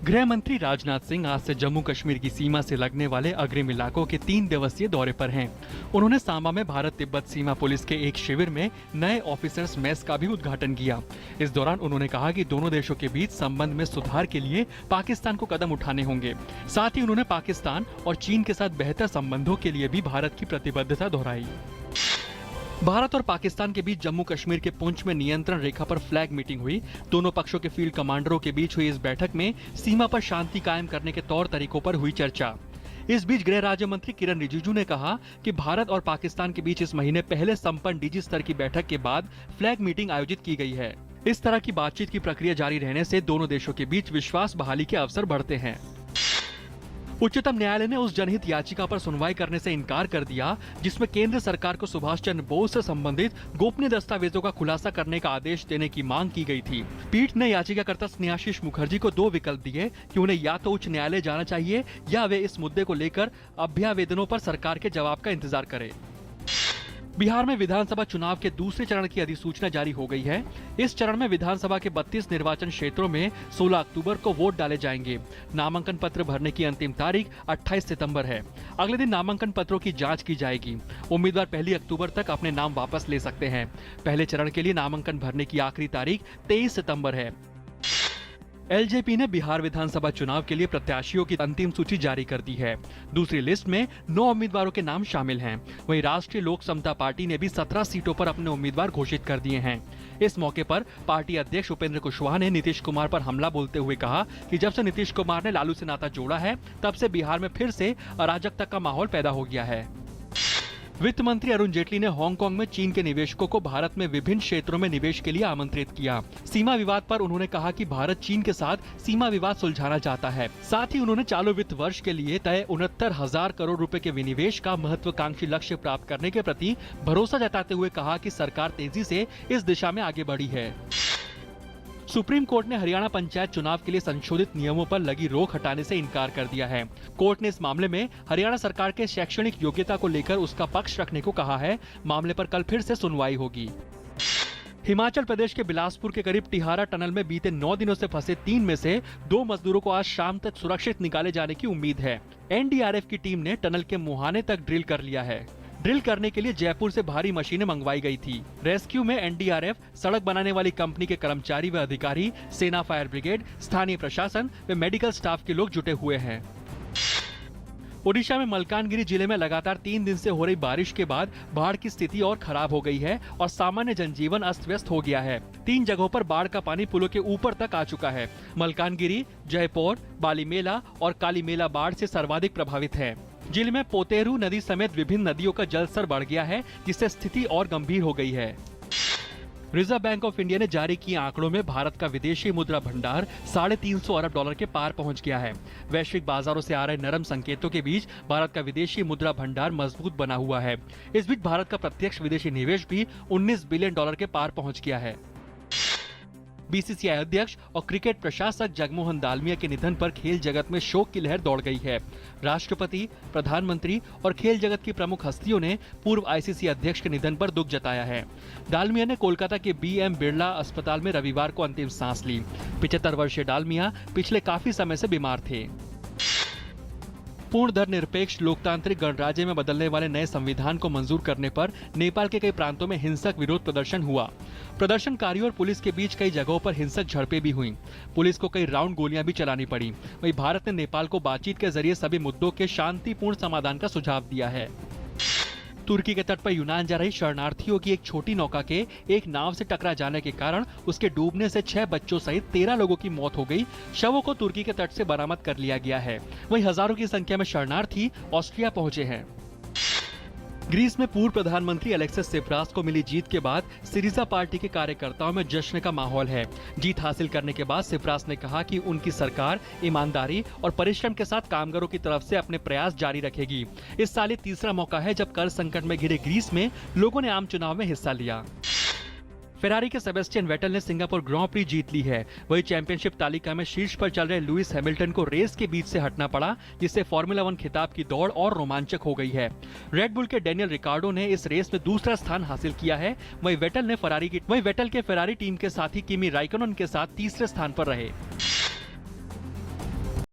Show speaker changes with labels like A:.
A: गृह मंत्री राजनाथ सिंह आज से जम्मू कश्मीर की सीमा से लगने वाले अग्रिम इलाकों के 3 दिवसीय दौरे पर हैं। उन्होंने सांबा में भारत तिब्बत सीमा पुलिस के एक शिविर में नए ऑफिसर्स मेस का भी उद्घाटन किया। इस दौरान उन्होंने कहा कि दोनों देशों के बीच संबंध में सुधार के लिए पाकिस्तान को कदम उठाने होंगे। साथ ही उन्होंने पाकिस्तान और चीन के साथ बेहतर संबंधों के लिए भी भारत की प्रतिबद्धता दोहराई। भारत और पाकिस्तान के बीच जम्मू कश्मीर के पुंछ में नियंत्रण रेखा पर फ्लैग मीटिंग हुई। दोनों पक्षों के फील्ड कमांडरों के बीच हुई इस बैठक में सीमा पर शांति कायम करने के तौर तरीकों पर हुई चर्चा। इस बीच गृह राज्य मंत्री किरण रिजिजू ने कहा कि भारत और पाकिस्तान के बीच इस महीने पहले संपन्न डीजी स्तर की बैठक के बाद फ्लैग मीटिंग आयोजित की गई है। इस तरह की बातचीत की प्रक्रिया जारी रहने से दोनों देशों के बीच विश्वास बहाली के अवसर बढ़ते हैं। उच्चतम न्यायालय ने उस जनहित याचिका पर सुनवाई करने से इनकार कर दिया जिसमें केंद्र सरकार को सुभाष चंद्र बोस से संबंधित गोपनीय दस्तावेजों का खुलासा करने का आदेश देने की मांग की गई थी। पीठ ने याचिकाकर्ता स्नेहाशीष मुखर्जी को 2 विकल्प दिए कि उन्हें या तो उच्च न्यायालय जाना चाहिए या वे इस मुद्दे को लेकर अभ्यावेदनों पर सरकार के जवाब का इंतजार करें। बिहार में विधानसभा चुनाव के दूसरे चरण की अधिसूचना जारी हो गई है। इस चरण में विधानसभा के 32 निर्वाचन क्षेत्रों में 16 अक्टूबर को वोट डाले जाएंगे। नामांकन पत्र भरने की अंतिम तारीख 28 सितंबर है। अगले दिन नामांकन पत्रों की जांच की जाएगी। उम्मीदवार 1 अक्टूबर तक अपने नाम वापस ले सकते हैं। पहले चरण के लिए नामांकन भरने की आखिरी तारीख 23 सितंबर है। एलजेपी ने बिहार विधानसभा चुनाव के लिए प्रत्याशियों की अंतिम सूची जारी कर दी है। दूसरी लिस्ट में 9 उम्मीदवारों के नाम शामिल हैं। वहीं राष्ट्रीय लोक समता पार्टी ने भी 17 सीटों पर अपने उम्मीदवार घोषित कर दिए हैं। इस मौके पर पार्टी अध्यक्ष उपेंद्र कुशवाहा ने नीतीश कुमार पर हमला बोलते हुए कहा कि जब से नीतीश कुमार ने लालू से नाता जोड़ा है तब से बिहार में फिर से अराजकता का माहौल पैदा हो गया है। वित्त मंत्री अरुण जेटली ने हांगकांग में चीन के निवेशकों को भारत में विभिन्न क्षेत्रों में निवेश के लिए आमंत्रित किया। सीमा विवाद पर उन्होंने कहा कि भारत चीन के साथ सीमा विवाद सुलझाना चाहता है। साथ ही उन्होंने चालू वित्त वर्ष के लिए तय 69,000 करोड़ रुपए के विनिवेश का महत्वाकांक्षी लक्ष्य प्राप्त करने के प्रति भरोसा जताते हुए कहा कि सरकार तेजी से इस दिशा में आगे बढ़ी है। सुप्रीम कोर्ट ने हरियाणा पंचायत चुनाव के लिए संशोधित नियमों पर लगी रोक हटाने से इनकार कर दिया है। कोर्ट ने इस मामले में हरियाणा सरकार के शैक्षणिक योग्यता को लेकर उसका पक्ष रखने को कहा है। मामले पर कल फिर से सुनवाई होगी। हिमाचल प्रदेश के बिलासपुर के करीब टिहारा टनल में बीते 9 दिनों से फंसे 3 में से 2 मजदूरों को आज शाम तक सुरक्षित निकाले जाने की उम्मीद है। एनडीआरएफ की टीम ने टनल के मुहाने तक ड्रिल कर लिया है। ड्रिल करने के लिए जयपुर से भारी मशीनें मंगवाई गई थी। रेस्क्यू में एनडीआरएफ, सड़क बनाने वाली कंपनी के कर्मचारी व अधिकारी, सेना फायर ब्रिगेड, स्थानीय प्रशासन व मेडिकल स्टाफ के लोग जुटे हुए हैं। ओडिशा में मलकानगिरी जिले में लगातार 3 दिन से हो रही बारिश के बाद बाढ़ की स्थिति और खराब हो गई है और सामान्य जनजीवन अस्त व्यस्त हो गया है। 3 जगहों पर बाढ़ का पानी पुलों के ऊपर तक आ चुका है। मलकानगिरी, जयपुर, बालीमेला और कालीमेला बाढ़ से सर्वाधिक प्रभावित है। जिले में पोतेरू नदी समेत विभिन्न नदियों का जलस्तर बढ़ गया है जिससे स्थिति और गंभीर हो गई है। रिजर्व बैंक ऑफ इंडिया ने जारी किए आंकड़ों में भारत का विदेशी मुद्रा भंडार $350 अरब के पार पहुंच गया है। वैश्विक बाजारों से आ रहे नरम संकेतों के बीच भारत का विदेशी मुद्रा भंडार मजबूत बना हुआ है। इस बीच भारत का प्रत्यक्ष विदेशी निवेश भी $19 बिलियन के पार पहुंच गया है। बीसीसीआई अध्यक्ष और क्रिकेट प्रशासक जगमोहन दालमिया के निधन पर खेल जगत में शोक की लहर दौड़ गई है। राष्ट्रपति, प्रधानमंत्री और खेल जगत की प्रमुख हस्तियों ने पूर्व आईसीसी अध्यक्ष के निधन पर दुख जताया है। दालमिया ने कोलकाता के बीएम बिरला अस्पताल में रविवार को अंतिम सांस ली। 75 वर्षीय दालमिया पिछले काफी समय से बीमार थे। पूर्ण धर्मनिरपेक्ष लोकतांत्रिक गणराज्य में बदलने वाले नए संविधान को मंजूर करने पर नेपाल के कई प्रांतों में हिंसक विरोध प्रदर्शन हुआ। प्रदर्शनकारियों और पुलिस के बीच कई जगहों पर हिंसक झड़पें भी हुईं। पुलिस को कई राउंड गोलियां भी चलानी पड़ी। वहीं भारत ने नेपाल को बातचीत के जरिए सभी मुद्दों के शांतिपूर्ण समाधान का सुझाव दिया है। तुर्की के तट पर यूनान जा रही शरणार्थियों की एक छोटी नौका के एक नाव से टकरा जाने के कारण उसके डूबने से 6 बच्चों सहित 13 लोगों की मौत हो गई। शवों को तुर्की के तट से बरामद कर लिया गया है। वहीं हजारों की संख्या में शरणार्थी ऑस्ट्रिया पहुंचे हैं। ग्रीस में पूर्व प्रधानमंत्री अलेक्सिस सिप्रास को मिली जीत के बाद सिरिजा पार्टी के कार्यकर्ताओं में जश्न का माहौल है। जीत हासिल करने के बाद सिप्रास ने कहा कि उनकी सरकार ईमानदारी और परिश्रम के साथ कामगारों की तरफ से अपने प्रयास जारी रखेगी। इस साल ये तीसरा मौका है जब कर संकट में घिरे ग्रीस में लोगों ने आम चुनाव में हिस्सा लिया। फेरारी के सेबेस्टियन वेटल ने सिंगापुर ग्रां प्री जीत ली है। वही चैंपियनशिप तालिका में शीर्ष पर चल रहे लुइस हैमिल्टन को रेस के बीच से हटना पड़ा, जिससे फार्मूला 1 खिताब की दौड़ और रोमांचक हो गई है। रेड बुल के डेनियल रिकार्डो ने इस रेस में दूसरा स्थान हासिल किया है। वही वेटल के फेरारी टीम के साथी किमी राइकोनन के साथ तीसरे स्थान पर रहे।